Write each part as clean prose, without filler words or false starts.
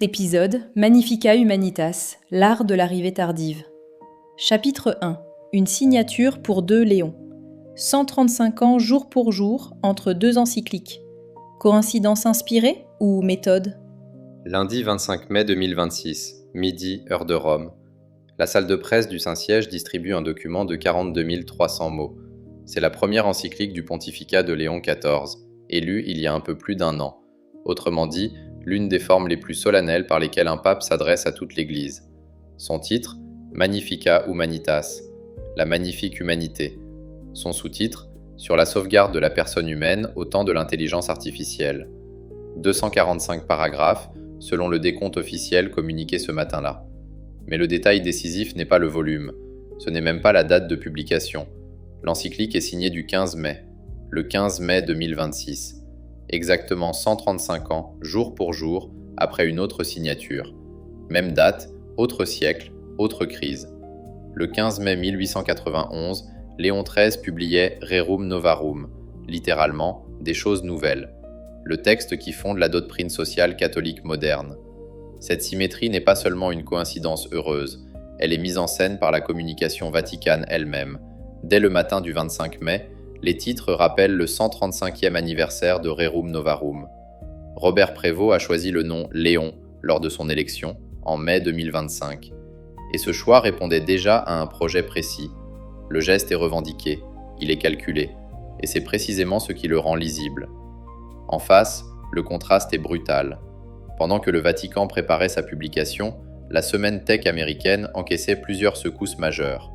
Épisode Magnifica Humanitas, l'art de l'arrivée tardive. Chapitre 1. Une signature pour 2 Léons. 135 ans jour pour jour entre 2 encycliques. Coïncidence inspirée ou méthode ? Lundi 25 mai 2026, midi, heure de Rome. La salle de presse du Saint-Siège distribue un document de 42 300 mots. C'est la première encyclique du pontificat de Léon XIV, élue il y a un peu plus d'1 an. Autrement dit, l'une des formes les plus solennelles par lesquelles un pape s'adresse à toute l'Église. Son titre, Magnifica Humanitas, la magnifique humanité. Son sous-titre, sur la sauvegarde de la personne humaine au temps de l'intelligence artificielle. 245 paragraphes, selon le décompte officiel communiqué ce matin-là. Mais le détail décisif n'est pas le volume, ce n'est même pas la date de publication. L'encyclique est signée du 15 mai, le 15 mai 2026. Exactement 135 ans, jour pour jour, après une autre signature. Même date, autre siècle, autre crise. Le 15 mai 1891, Léon XIII publiait Rerum Novarum, littéralement « des choses nouvelles », le texte qui fonde la doctrine sociale catholique moderne. Cette symétrie n'est pas seulement une coïncidence heureuse, elle est mise en scène par la communication vaticane elle-même. Dès le matin du 25 mai, les titres rappellent le 135e anniversaire de Rerum Novarum. Robert Prévost a choisi le nom Léon lors de son élection, en mai 2025. Et ce choix répondait déjà à un projet précis. Le geste est revendiqué, il est calculé, et c'est précisément ce qui le rend lisible. En face, le contraste est brutal. Pendant que le Vatican préparait sa publication, la semaine tech américaine encaissait plusieurs secousses majeures.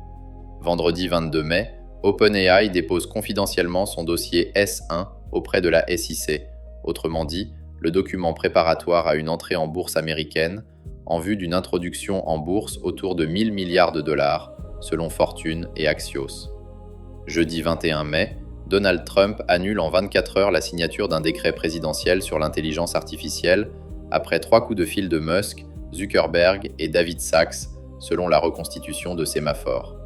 Vendredi 22 mai, OpenAI dépose confidentiellement son dossier S1 auprès de la SEC, autrement dit, le document préparatoire à une entrée en bourse américaine, en vue d'une introduction en bourse autour de 1000 milliards de dollars, selon Fortune et Axios. Jeudi 21 mai, Donald Trump annule en 24 heures la signature d'un décret présidentiel sur l'intelligence artificielle, après 3 coups de fil de Musk, Zuckerberg et David Sachs, selon la reconstitution de Sémaphore.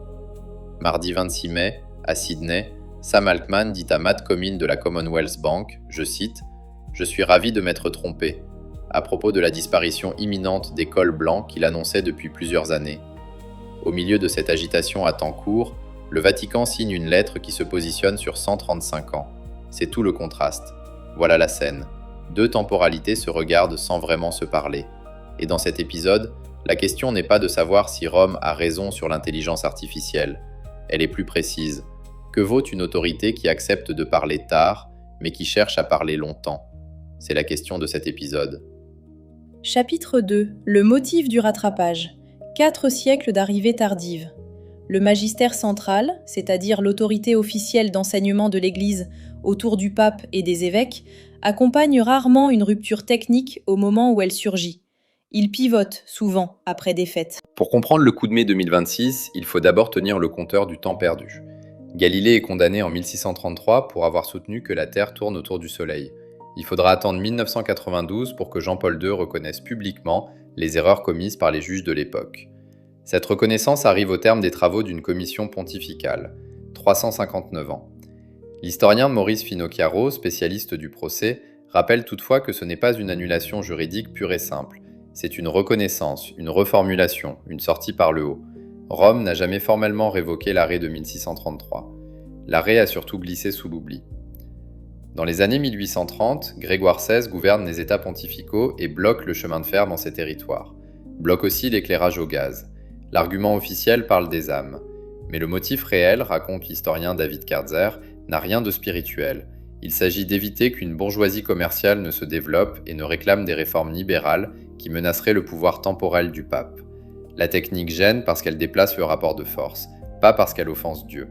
Mardi 26 mai, à Sydney, Sam Altman dit à Matt Comyn de la Commonwealth Bank, je cite, « Je suis ravi de m'être trompé », à propos de la disparition imminente des cols blancs qu'il annonçait depuis plusieurs années. Au milieu de cette agitation à temps court, le Vatican signe une lettre qui se positionne sur 135 ans. C'est tout le contraste. Voilà la scène. 2 temporalités se regardent sans vraiment se parler. Et dans cet épisode, la question n'est pas de savoir si Rome a raison sur l'intelligence artificielle. Elle est plus précise. Que vaut une autorité qui accepte de parler tard, mais qui cherche à parler longtemps ? C'est la question de cet épisode. Chapitre 2. Le motif du rattrapage. 4 siècles d'arrivée tardive. Le magistère central, c'est-à-dire l'autorité officielle d'enseignement de l'Église autour du pape et des évêques, accompagne rarement une rupture technique au moment où elle surgit. Il pivote souvent après défaite. Pour comprendre le coup de mai 2026, il faut d'abord tenir le compteur du temps perdu. Galilée est condamné en 1633 pour avoir soutenu que la Terre tourne autour du Soleil. Il faudra attendre 1992 pour que Jean-Paul II reconnaisse publiquement les erreurs commises par les juges de l'époque. Cette reconnaissance arrive au terme des travaux d'une commission pontificale, 359 ans. L'historien Maurice Finocchiaro, spécialiste du procès, rappelle toutefois que ce n'est pas une annulation juridique pure et simple. C'est une reconnaissance, une reformulation, une sortie par le haut. Rome n'a jamais formellement révoqué l'arrêt de 1633. L'arrêt a surtout glissé sous l'oubli. Dans les années 1830, Grégoire XVI gouverne les États pontificaux et bloque le chemin de fer dans ces territoires. Bloque aussi l'éclairage au gaz. L'argument officiel parle des âmes. Mais le motif réel, raconte l'historien David Kertzer, n'a rien de spirituel. Il s'agit d'éviter qu'une bourgeoisie commerciale ne se développe et ne réclame des réformes libérales qui menaceraient le pouvoir temporel du pape. La technique gêne parce qu'elle déplace le rapport de force, pas parce qu'elle offense Dieu.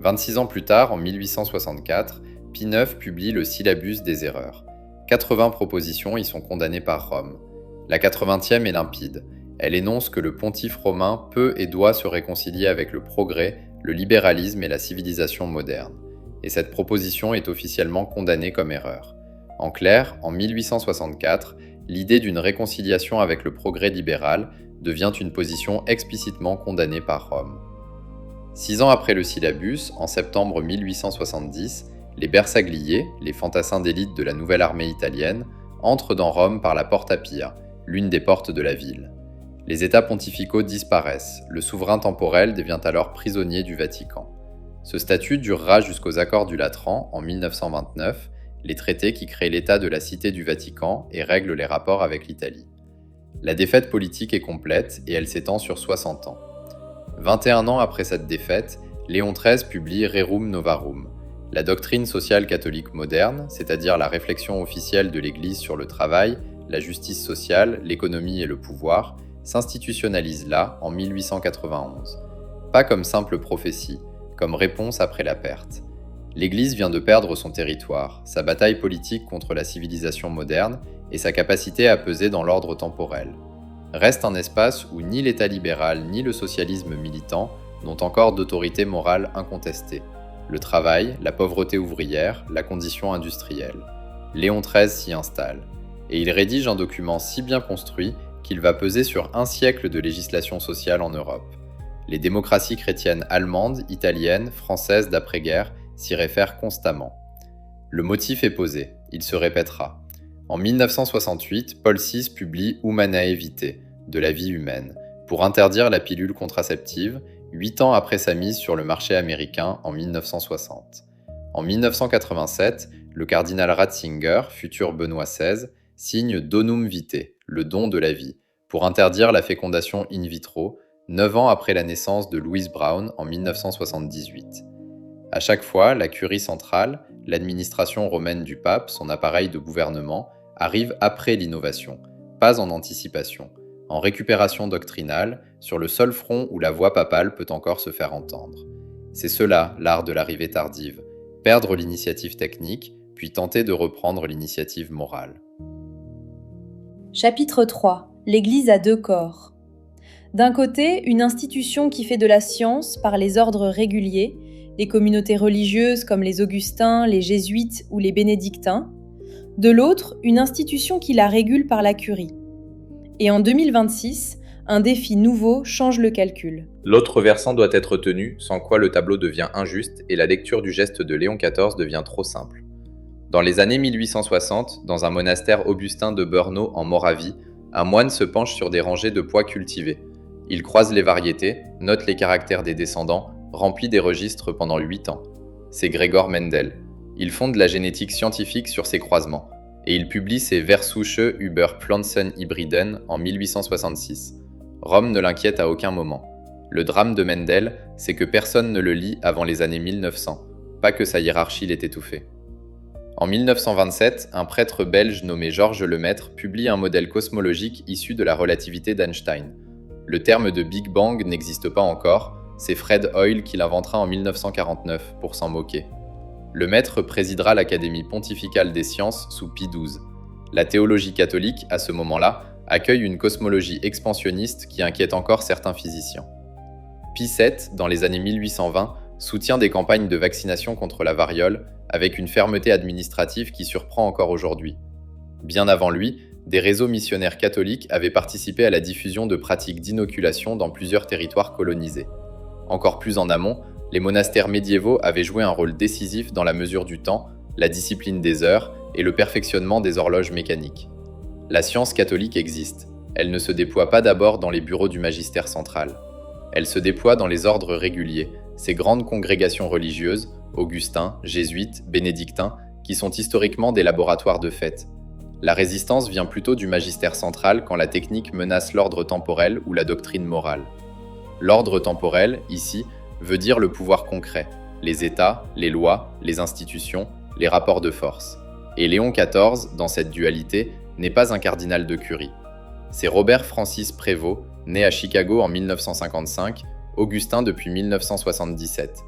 26 ans plus tard, en 1864, Pie IX publie le Syllabus des erreurs. 80 propositions y sont condamnées par Rome. La 80e est limpide. Elle énonce que le pontife romain peut et doit se réconcilier avec le progrès, le libéralisme et la civilisation moderne. Et cette proposition est officiellement condamnée comme erreur. En clair, en 1864, l'idée d'une réconciliation avec le progrès libéral devient une position explicitement condamnée par Rome. 6 ans après le Syllabus, en septembre 1870, les Bersagliers, les fantassins d'élite de la nouvelle armée italienne, entrent dans Rome par la Porta Pia, l'une des portes de la ville. Les États pontificaux disparaissent, le souverain temporel devient alors prisonnier du Vatican. Ce statut durera jusqu'aux accords du Latran en 1929, les traités qui créent l'État de la Cité du Vatican et règlent les rapports avec l'Italie. La défaite politique est complète et elle s'étend sur 60 ans. 21 ans après cette défaite, Léon XIII publie Rerum Novarum, la doctrine sociale catholique moderne, c'est-à-dire la réflexion officielle de l'Église sur le travail, la justice sociale, l'économie et le pouvoir, s'institutionnalise là en 1891. Pas comme simple prophétie, comme réponse après la perte. L'Église vient de perdre son territoire, sa bataille politique contre la civilisation moderne et sa capacité à peser dans l'ordre temporel. Reste un espace où ni l'État libéral ni le socialisme militant n'ont encore d'autorité morale incontestée. Le travail, la pauvreté ouvrière, la condition industrielle. Léon XIII s'y installe. Et il rédige un document si bien construit qu'il va peser sur un siècle de législation sociale en Europe. Les démocraties chrétiennes allemandes, italiennes, françaises d'après-guerre s'y réfèrent constamment. Le motif est posé, il se répétera. En 1968, Paul VI publie Humanae Vitae, de la vie humaine, pour interdire la pilule contraceptive, 8 ans après sa mise sur le marché américain en 1960. En 1987, le cardinal Ratzinger, futur Benoît XVI, signe Donum Vitae, le don de la vie, pour interdire la fécondation in vitro, 9 ans après la naissance de Louise Brown en 1978. À chaque fois, la curie centrale, l'administration romaine du pape, son appareil de gouvernement, arrive après l'innovation, pas en anticipation, en récupération doctrinale, sur le seul front où la voix papale peut encore se faire entendre. C'est cela, l'art de l'arrivée tardive, perdre l'initiative technique, puis tenter de reprendre l'initiative morale. Chapitre 3. L'Église a deux corps. D'un côté, une institution qui fait de la science par les ordres réguliers, les communautés religieuses comme les Augustins, les Jésuites ou les Bénédictins. De l'autre, une institution qui la régule par la curie. Et en 2026, un défi nouveau change le calcul. L'autre versant doit être tenu, sans quoi le tableau devient injuste et la lecture du geste de Léon XIV devient trop simple. Dans les années 1860, dans un monastère augustin de Brno en Moravie, un moine se penche sur des rangées de pois cultivés. Il croise les variétés, note les caractères des descendants, remplit des registres pendant 8 ans. C'est Gregor Mendel. Il fonde la génétique scientifique sur ces croisements, et il publie ses Versuche über Pflanzenhybriden en 1866. Rome ne l'inquiète à aucun moment. Le drame de Mendel, c'est que personne ne le lit avant les années 1900, pas que sa hiérarchie l'ait étouffé. En 1927, un prêtre belge nommé Georges Lemaître publie un modèle cosmologique issu de la relativité d'Einstein. Le terme de Big Bang n'existe pas encore, c'est Fred Hoyle qui l'inventera en 1949 pour s'en moquer. Lemaître présidera l'Académie pontificale des sciences sous Pie XII. La théologie catholique, à ce moment-là, accueille une cosmologie expansionniste qui inquiète encore certains physiciens. Pie VII, dans les années 1820, soutient des campagnes de vaccination contre la variole avec une fermeté administrative qui surprend encore aujourd'hui. Bien avant lui, des réseaux missionnaires catholiques avaient participé à la diffusion de pratiques d'inoculation dans plusieurs territoires colonisés. Encore plus en amont, les monastères médiévaux avaient joué un rôle décisif dans la mesure du temps, la discipline des heures et le perfectionnement des horloges mécaniques. La science catholique existe. Elle ne se déploie pas d'abord dans les bureaux du magistère central. Elle se déploie dans les ordres réguliers, ces grandes congrégations religieuses, augustins, jésuites, bénédictins, qui sont historiquement des laboratoires de fait. La résistance vient plutôt du magistère central quand la technique menace l'ordre temporel ou la doctrine morale. L'ordre temporel, ici, veut dire le pouvoir concret, les États, les lois, les institutions, les rapports de force. Et Léon XIV, dans cette dualité, n'est pas un cardinal de curie. C'est Robert Francis Prévost, né à Chicago en 1955, augustin depuis 1977.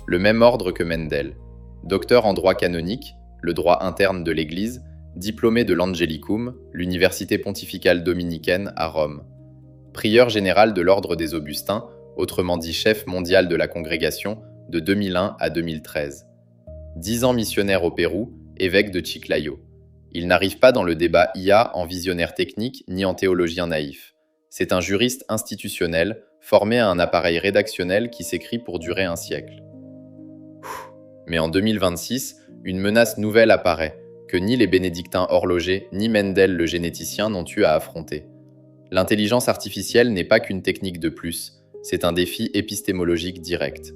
Le même ordre que Mendel. Docteur en droit canonique, le droit interne de l'Église, diplômé de l'Angelicum, l'université pontificale dominicaine à Rome. Prieur général de l'ordre des Augustins, autrement dit chef mondial de la congrégation, de 2001 à 2013. 10 ans missionnaire au Pérou, évêque de Chiclayo. Il n'arrive pas dans le débat IA en visionnaire technique ni en théologien naïf. C'est un juriste institutionnel, formé à un appareil rédactionnel qui s'écrit pour durer un siècle. Mais en 2026, une menace nouvelle apparaît, que ni les bénédictins horlogers ni Mendel le généticien n'ont eu à affronter. L'intelligence artificielle n'est pas qu'une technique de plus, c'est un défi épistémologique direct.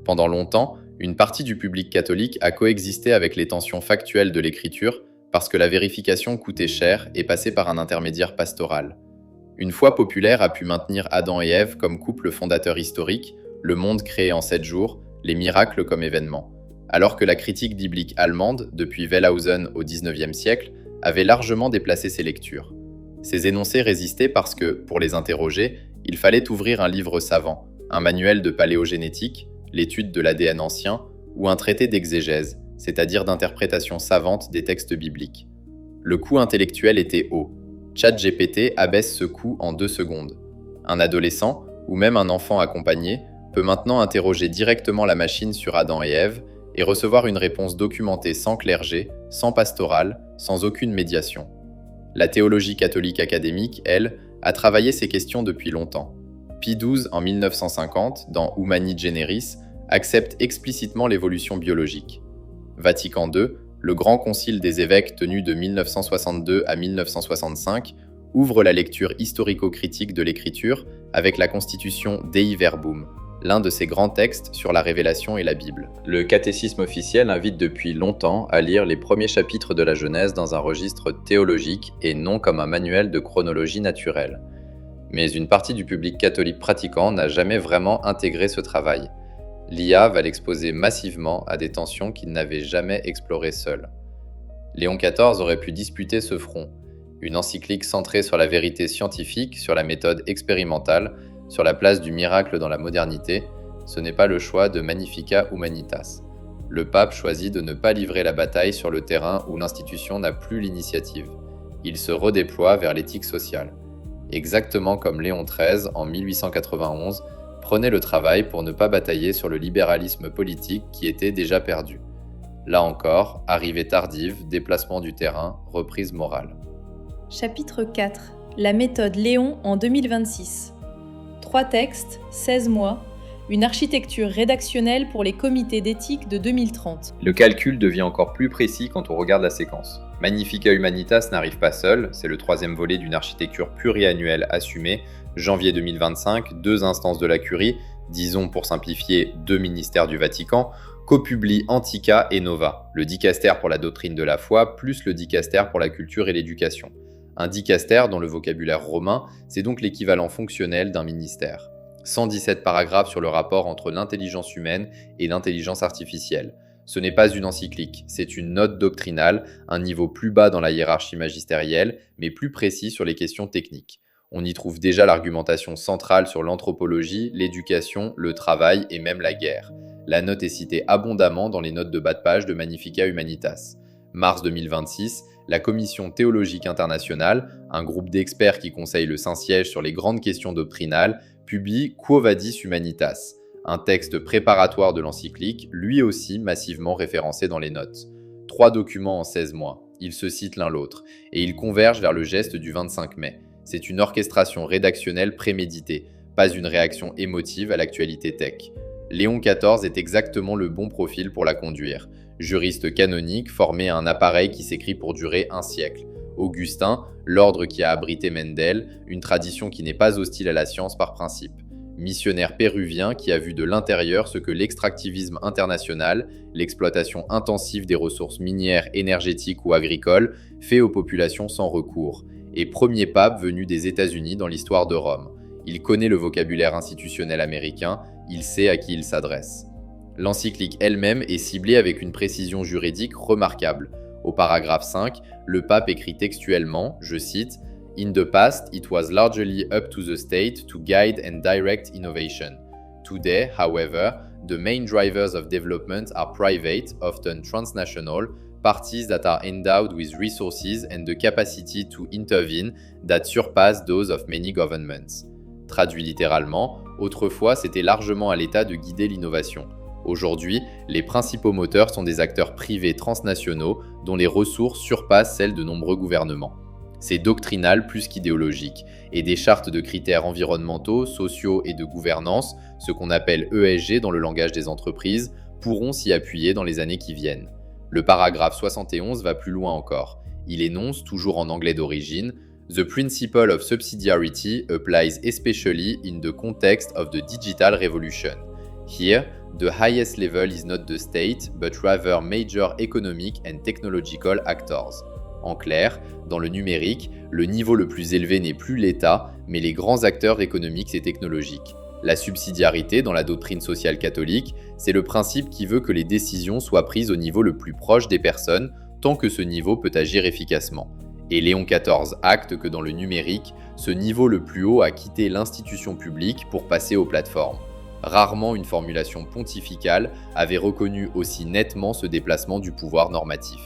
Pendant longtemps, une partie du public catholique a coexisté avec les tensions factuelles de l'écriture parce que la vérification coûtait cher et passait par un intermédiaire pastoral. Une foi populaire a pu maintenir Adam et Ève comme couple fondateur historique, le monde créé en 7 jours, les miracles comme événements. Alors que la critique biblique allemande, depuis Wellhausen au XIXe siècle, avait largement déplacé ces lectures. Ces énoncés résistaient parce que, pour les interroger, il fallait ouvrir un livre savant, un manuel de paléogénétique, l'étude de l'ADN ancien, ou un traité d'exégèse, c'est-à-dire d'interprétation savante des textes bibliques. Le coût intellectuel était haut. ChatGPT abaisse ce coût en 2 secondes. Un adolescent, ou même un enfant accompagné, peut maintenant interroger directement la machine sur Adam et Ève et recevoir une réponse documentée sans clergé, sans pastorale, sans aucune médiation. La théologie catholique académique, elle, a travaillé ces questions depuis longtemps. Pie XII, en 1950, dans Humani Generis, accepte explicitement l'évolution biologique. Vatican II, le grand concile des évêques tenu de 1962 à 1965, ouvre la lecture historico-critique de l'écriture avec la constitution Dei Verbum, l'un de ses grands textes sur la révélation et la Bible. Le catéchisme officiel invite depuis longtemps à lire les premiers chapitres de la Genèse dans un registre théologique et non comme un manuel de chronologie naturelle. Mais une partie du public catholique pratiquant n'a jamais vraiment intégré ce travail. L'IA va l'exposer massivement à des tensions qu'il n'avait jamais explorées seul. Léon XIV aurait pu disputer ce front, une encyclique centrée sur la vérité scientifique, sur la méthode expérimentale, sur la place du miracle dans la modernité. Ce n'est pas le choix de Magnificat Humanitas. Le pape choisit de ne pas livrer la bataille sur le terrain où l'institution n'a plus l'initiative. Il se redéploie vers l'éthique sociale. Exactement comme Léon XIII, en 1891, prenait le travail pour ne pas batailler sur le libéralisme politique qui était déjà perdu. Là encore, arrivée tardive, déplacement du terrain, reprise morale. Chapitre 4. La méthode Léon en 2026. 3 textes, 16 mois, une architecture rédactionnelle pour les comités d'éthique de 2030. Le calcul devient encore plus précis quand on regarde la séquence. Magnificat Humanitas n'arrive pas seul, c'est le 3e volet d'une architecture pluriannuelle assumée. Janvier 2025, 2 instances de la Curie, disons pour simplifier 2 ministères du Vatican, copublient Antica et Nova, le dicaster pour la doctrine de la foi plus le dicaster pour la culture et l'éducation. Un dicaster, dans le vocabulaire romain, c'est donc l'équivalent fonctionnel d'un ministère. 117 paragraphes sur le rapport entre l'intelligence humaine et l'intelligence artificielle. Ce n'est pas une encyclique, c'est une note doctrinale, un niveau plus bas dans la hiérarchie magistérielle, mais plus précis sur les questions techniques. On y trouve déjà l'argumentation centrale sur l'anthropologie, l'éducation, le travail et même la guerre. La note est citée abondamment dans les notes de bas de page de Magnificat Humanitas. Mars 2026, la Commission théologique internationale, un groupe d'experts qui conseille le Saint-Siège sur les grandes questions doctrinales, publie Quo Vadis Humanitas, un texte préparatoire de l'encyclique, lui aussi massivement référencé dans les notes. 3 documents en 16 mois, ils se citent l'un l'autre, et ils convergent vers le geste du 25 mai. C'est une orchestration rédactionnelle préméditée, pas une réaction émotive à l'actualité tech. Léon XIV est exactement le bon profil pour la conduire. Juriste canonique, formé à un appareil qui s'écrit pour durer 1 siècle. Augustin, l'ordre qui a abrité Mendel, une tradition qui n'est pas hostile à la science par principe. Missionnaire péruvien qui a vu de l'intérieur ce que l'extractivisme international, l'exploitation intensive des ressources minières, énergétiques ou agricoles, fait aux populations sans recours. Et premier pape venu des États-Unis dans l'histoire de Rome. Il connaît le vocabulaire institutionnel américain, il sait à qui il s'adresse. L'encyclique elle-même est ciblée avec une précision juridique remarquable. Au paragraphe 5, le pape écrit textuellement, je cite, « In the past, it was largely up to the state to guide and direct innovation. Today, however, the main drivers of development are private, often transnational, parties that are endowed with resources and the capacity to intervene that surpass those of many governments. » Traduit littéralement, autrefois c'était largement à l'État de guider l'innovation. Aujourd'hui, les principaux moteurs sont des acteurs privés transnationaux dont les ressources surpassent celles de nombreux gouvernements. C'est doctrinal plus qu'idéologique, et des chartes de critères environnementaux, sociaux et de gouvernance, ce qu'on appelle ESG dans le langage des entreprises, pourront s'y appuyer dans les années qui viennent. Le paragraphe 71 va plus loin encore. Il énonce, toujours en anglais d'origine, « The principle of subsidiarity applies especially in the context of the digital revolution. Here, the highest level is not the state, but rather major economic and technological actors. En clair, dans le numérique, le niveau le plus élevé n'est plus l'État, mais les grands acteurs économiques et technologiques. La subsidiarité dans la doctrine sociale catholique, c'est le principe qui veut que les décisions soient prises au niveau le plus proche des personnes, tant que ce niveau peut agir efficacement. Et Léon XIV acte que dans le numérique, ce niveau le plus haut a quitté l'institution publique pour passer aux plateformes. Rarement une formulation pontificale avait reconnu aussi nettement ce déplacement du pouvoir normatif.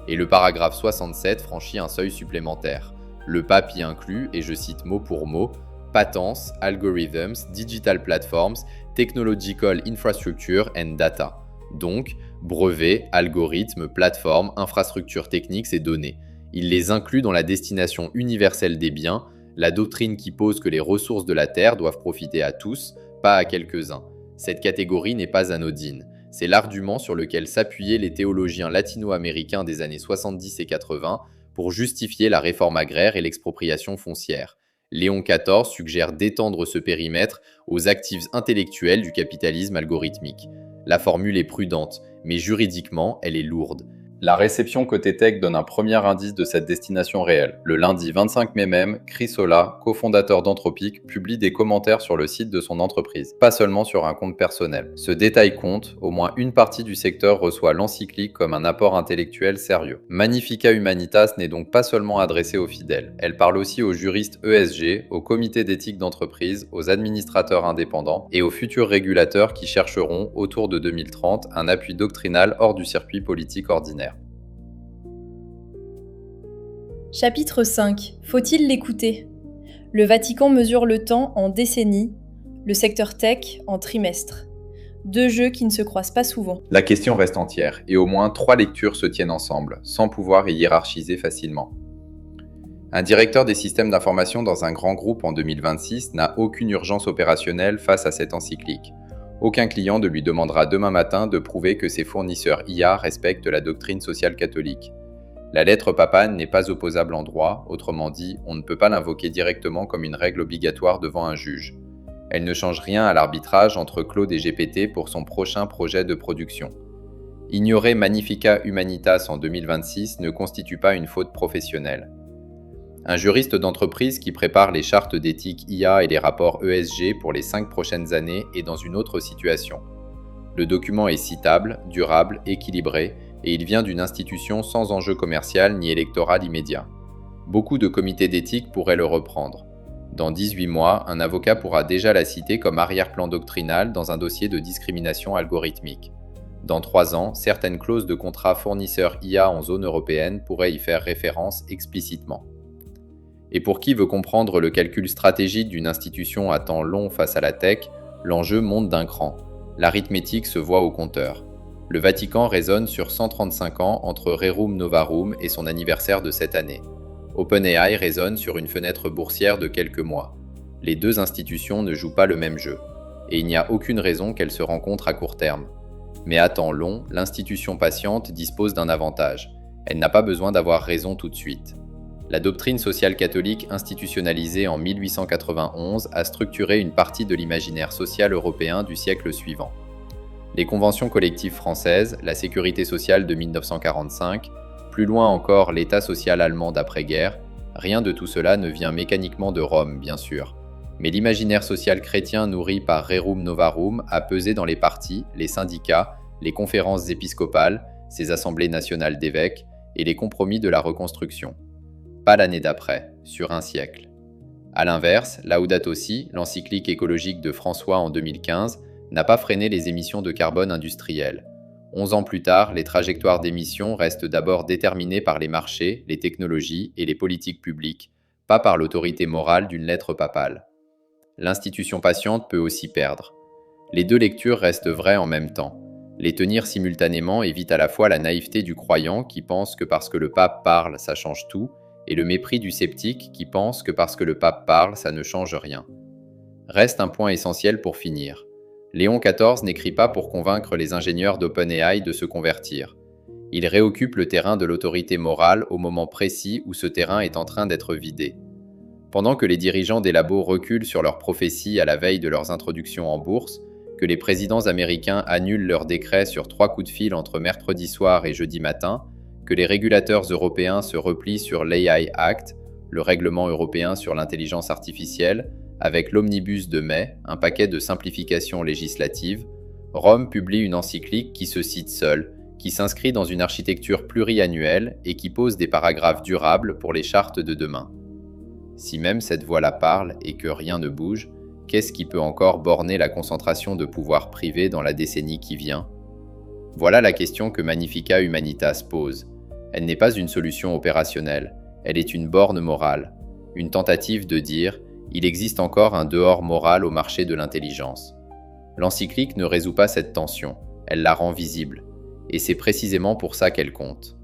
Et le paragraphe 67 franchit un seuil supplémentaire. Le pape y inclut, et je cite mot pour mot, « Patents, algorithms, digital platforms, technological infrastructure and data ». Donc, brevets, algorithmes, plateformes, infrastructures techniques et données. Il les inclut dans la destination universelle des biens, la doctrine qui pose que les ressources de la Terre doivent profiter à tous, pas à quelques-uns. Cette catégorie n'est pas anodine. C'est l'argument sur lequel s'appuyaient les théologiens latino-américains des années 70 et 80 pour justifier la réforme agraire et l'expropriation foncière. Léon XIV suggère d'étendre ce périmètre aux actifs intellectuels du capitalisme algorithmique. La formule est prudente, mais juridiquement, elle est lourde. La réception côté tech donne un premier indice de cette destination réelle. Le lundi 25 mai même, Chris Olah, cofondateur d'Anthropic, publie des commentaires sur le site de son entreprise, pas seulement sur un compte personnel. Ce détail compte, au moins une partie du secteur reçoit l'encyclique comme un apport intellectuel sérieux. Magnificat Humanitas n'est donc pas seulement adressée aux fidèles, elle parle aussi aux juristes ESG, aux comités d'éthique d'entreprise, aux administrateurs indépendants et aux futurs régulateurs qui chercheront, autour de 2030, un appui doctrinal hors du circuit politique ordinaire. Chapitre 5. Faut-il l'écouter ? Le Vatican mesure le temps en décennies, le secteur tech en trimestres. Deux jeux qui ne se croisent pas souvent. La question reste entière, et au moins 3 lectures se tiennent ensemble, sans pouvoir y hiérarchiser facilement. Un directeur des systèmes d'information dans un grand groupe en 2026 n'a aucune urgence opérationnelle face à cette encyclique. Aucun client ne lui demandera demain matin de prouver que ses fournisseurs IA respectent la doctrine sociale catholique. La lettre papale n'est pas opposable en droit, autrement dit, on ne peut pas l'invoquer directement comme une règle obligatoire devant un juge. Elle ne change rien à l'arbitrage entre Claude et GPT pour son prochain projet de production. Ignorer Magnificat Humanitas en 2026 ne constitue pas une faute professionnelle. Un juriste d'entreprise qui prépare les chartes d'éthique IA et les rapports ESG pour les 5 prochaines années est dans une autre situation. Le document est citable, durable, équilibré, et il vient d'une institution sans enjeu commercial ni électoral immédiat. Beaucoup de comités d'éthique pourraient le reprendre. Dans 18 mois, un avocat pourra déjà la citer comme arrière-plan doctrinal dans un dossier de discrimination algorithmique. Dans 3 ans, certaines clauses de contrat fournisseurs IA en zone européenne pourraient y faire référence explicitement. Et pour qui veut comprendre le calcul stratégique d'une institution à temps long face à la tech, l'enjeu monte d'un cran. L'arithmétique se voit au compteur. Le Vatican raisonne sur 135 ans entre Rerum Novarum et son anniversaire de cette année. OpenAI raisonne sur une fenêtre boursière de quelques mois. Les deux institutions ne jouent pas le même jeu. Et il n'y a aucune raison qu'elles se rencontrent à court terme. Mais à temps long, l'institution patiente dispose d'un avantage. Elle n'a pas besoin d'avoir raison tout de suite. La doctrine sociale catholique institutionnalisée en 1891 a structuré une partie de l'imaginaire social européen du siècle suivant. Les conventions collectives françaises, la sécurité sociale de 1945, plus loin encore l'État social allemand d'après-guerre, rien de tout cela ne vient mécaniquement de Rome, bien sûr. Mais l'imaginaire social chrétien nourri par Rerum Novarum a pesé dans les partis, les syndicats, les conférences épiscopales, ces assemblées nationales d'évêques et les compromis de la reconstruction. Pas l'année d'après, sur un siècle. A l'inverse, Laudato Si, l'encyclique écologique de François en 2015, n'a pas freiné les émissions de carbone industrielles. 11 ans plus tard, les trajectoires d'émissions restent d'abord déterminées par les marchés, les technologies et les politiques publiques, pas par l'autorité morale d'une lettre papale. L'institution patiente peut aussi perdre. Les deux lectures restent vraies en même temps. Les tenir simultanément évite à la fois la naïveté du croyant qui pense que parce que le pape parle, ça change tout, et le mépris du sceptique qui pense que parce que le pape parle, ça ne change rien. Reste un point essentiel pour finir. Léon XIV n'écrit pas pour convaincre les ingénieurs d'OpenAI de se convertir. Il réoccupe le terrain de l'autorité morale au moment précis où ce terrain est en train d'être vidé. Pendant que les dirigeants des labos reculent sur leurs prophéties à la veille de leurs introductions en bourse, que les présidents américains annulent leurs décrets sur 3 coups de fil entre mercredi soir et jeudi matin, que les régulateurs européens se replient sur l'AI Act, le règlement européen sur l'intelligence artificielle, avec l'Omnibus de mai, un paquet de simplifications législatives, Rome publie une encyclique qui se cite seule, qui s'inscrit dans une architecture pluriannuelle et qui pose des paragraphes durables pour les chartes de demain. Si même cette voix-là parle et que rien ne bouge, qu'est-ce qui peut encore borner la concentration de pouvoir privé dans la décennie qui vient ? Voilà la question que Magnificat Humanitas pose. Elle n'est pas une solution opérationnelle, elle est une borne morale, une tentative de dire « il existe encore un dehors moral au marché de l'intelligence ». L'encyclique ne résout pas cette tension, elle la rend visible, et c'est précisément pour ça qu'elle compte.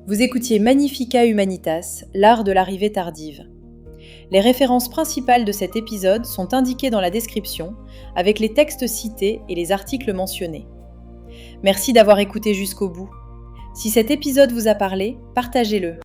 Vous écoutiez Magnificat Humanitas, l'art de l'arrivée tardive. Les références principales de cet épisode sont indiquées dans la description, avec les textes cités et les articles mentionnés. Merci d'avoir écouté jusqu'au bout. Si cet épisode vous a parlé, partagez-le.